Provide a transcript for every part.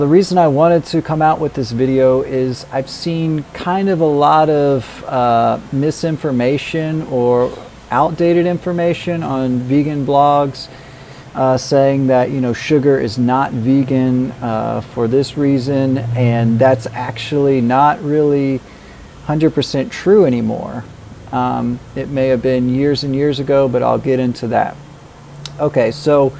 The reason I wanted to come out with this video is I've seen kind of a lot of misinformation or outdated information on vegan blogs saying that sugar is not vegan for this reason, and that's actually not really 100% true anymore. It may have been years and years ago, but I'll get into that. Okay, so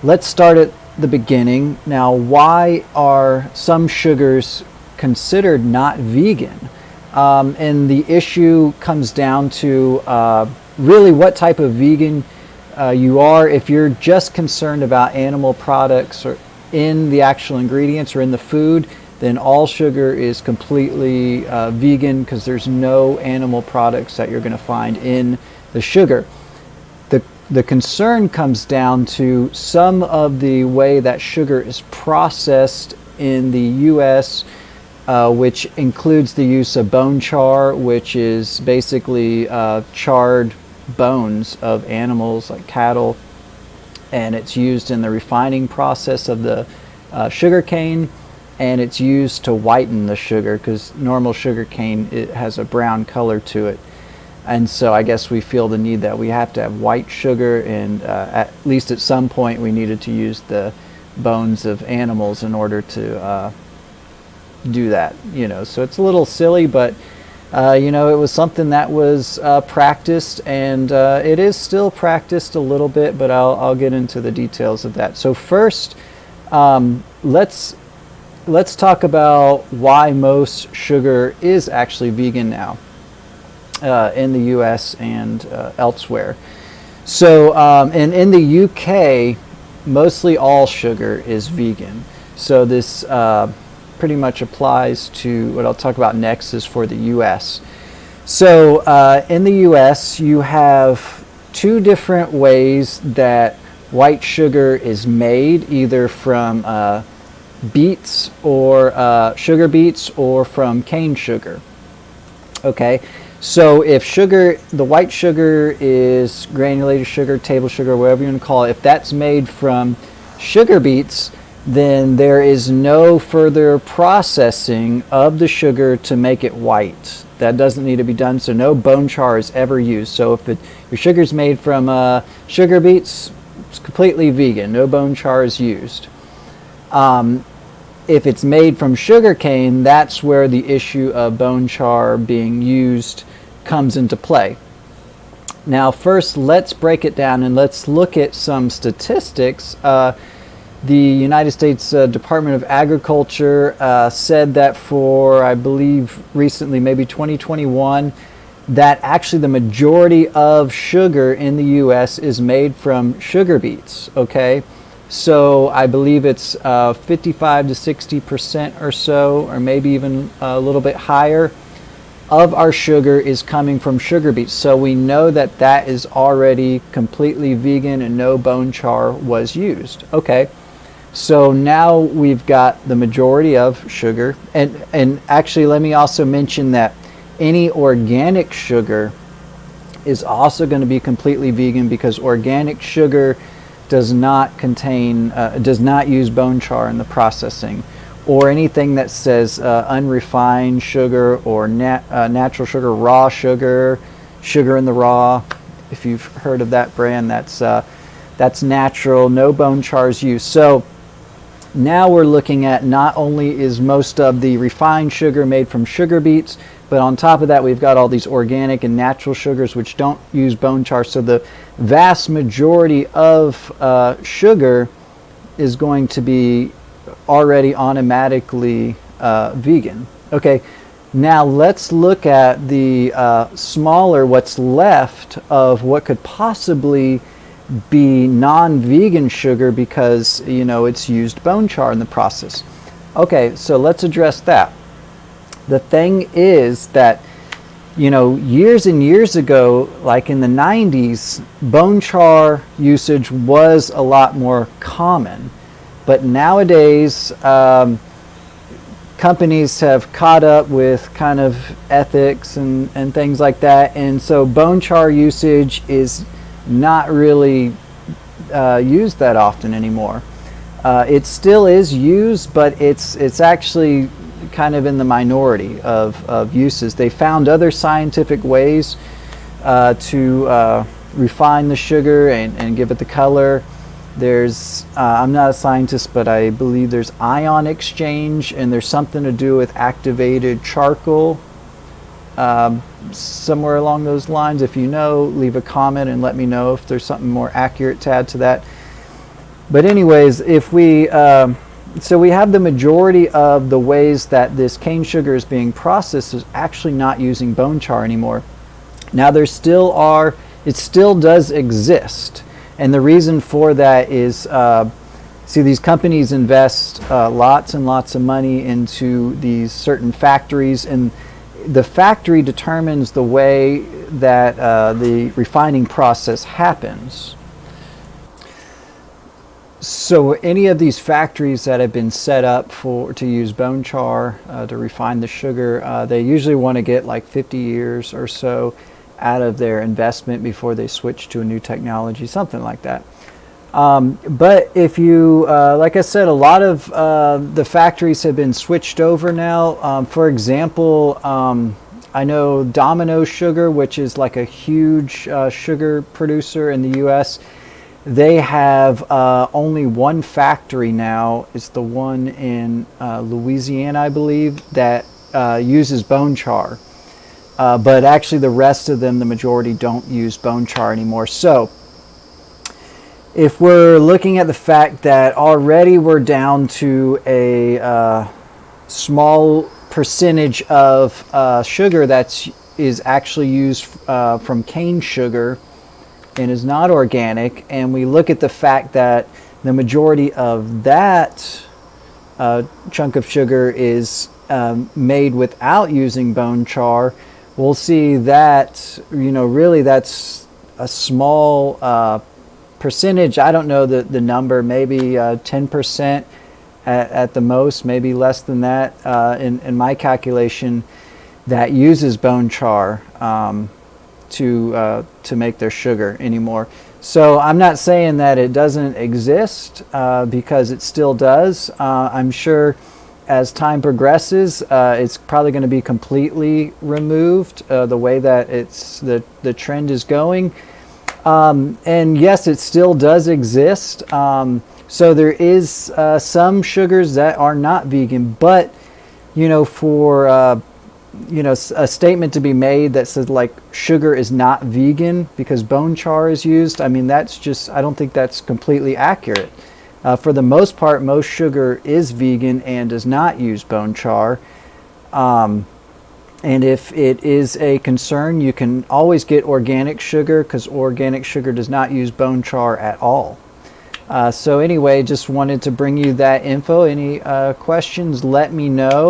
let's start at the beginning. Now, why are some sugars considered not vegan? And the issue comes down to really what type of vegan you are. If you're just concerned about animal products or in the actual ingredients or in the food, then all sugar is completely vegan, because there's no animal products that you're going to find in the sugar. The concern comes down to some of the way that sugar is processed in the U.S., which includes the use of bone char, which is basically charred bones of animals like cattle, and it's used in the refining process of the sugar cane, and it's used to whiten the sugar, because normal sugar cane, it has a brown color to it. And so I guess we feel the need that we have to have white sugar, and at least at some point we needed to use the bones of animals in order to do that. So it's a little silly, but it was something that was practiced, and it is still practiced a little bit, but I'll get into the details of that. So first, let's talk about why most sugar is actually vegan now. In the U.S. and elsewhere. So, and in the UK, mostly all sugar is vegan. So this pretty much applies to what I'll talk about next is for the U.S. So in the U.S., you have two different ways that white sugar is made, either from beets or sugar beets, or from cane sugar. Okay. So if the white sugar is granulated sugar, table sugar, whatever you want to call it, if that's made from sugar beets, then there is no further processing of the sugar to make it white. That doesn't need to be done, so no bone char is ever used. So if your sugar is made from sugar beets, it's completely vegan. No bone char is used. If it's made from sugar cane, that's where the issue of bone char being used comes into play. Now, first, let's break it down and let's look at some statistics. The United States Department of Agriculture said that for, I believe, recently, maybe 2021, that actually the majority of sugar in the U.S. is made from sugar beets, okay? So I believe it's 55 to 60% or so, or maybe even a little bit higher, of our sugar is coming from sugar beets. So we know that that is already completely vegan and no bone char was used. Okay, so now we've got the majority of sugar. And actually, let me also mention that any organic sugar is also going to be completely vegan, because organic sugar does not use bone char in the processing, or anything that says unrefined sugar or natural sugar, raw sugar, sugar in the raw. If you've heard of that brand, that's natural, no bone char is used. So now we're looking at, not only is most of the refined sugar made from sugar beets, but on top of that, we've got all these organic and natural sugars which don't use bone char. So the vast majority of sugar is going to be already automatically vegan. Okay, now let's look at the what's left of what could possibly be non-vegan sugar, because it's used bone char in the process. Okay, so let's address that. The thing is that years and years ago, like in the 90s, bone char usage was a lot more common. But nowadays, companies have caught up with kind of ethics and things like that. And so bone char usage is not really used that often anymore. It still is used, but it's actually kind of in the minority of uses. They found other scientific ways to refine the sugar and give it the color. There's, I'm not a scientist, but I believe there's ion exchange, and there's something to do with activated charcoal, somewhere along those lines. If you know, leave a comment and let me know if there's something more accurate to add to that. But anyways, if we, so we have the majority of the ways that this cane sugar is being processed is actually not using bone char anymore. Now there still are, it still does exist. And the reason for that is, see, these companies invest lots and lots of money into these certain factories, and the factory determines the way that the refining process happens. So any of these factories that have been set up to use bone char to refine the sugar, they usually want to get like 50 years or so out of their investment before they switch to a new technology, something like that. But if you, like I said, a lot of the factories have been switched over now. For example, I know Domino Sugar, which is like a huge sugar producer in the U.S., they have only one factory now. It's the one in Louisiana, I believe, that uses bone char. But actually the rest of them, the majority, don't use bone char anymore. So if we're looking at the fact that already we're down to a small percentage of sugar that is actually used from cane sugar and is not organic, and we look at the fact that the majority of that chunk of sugar is made without using bone char, we'll see that, you know, really that's a small percentage. I don't know the number, maybe 10% at the most, maybe less than that in my calculation, that uses bone char to make their sugar anymore. So I'm not saying that it doesn't exist, because it still does. I'm sure as time progresses, it's probably going to be completely removed, the way that the trend is going. And yes, it still does exist. So there is some sugars that are not vegan, but you know, for you know, a statement to be made that says like sugar is not vegan because bone char is used, I mean, that's just, I don't think that's completely accurate. For the most part, most sugar is vegan and does not use bone char. And if it is a concern, you can always get organic sugar, because organic sugar does not use bone char at all. So anyway, just wanted to bring you that info. Any questions, let me know.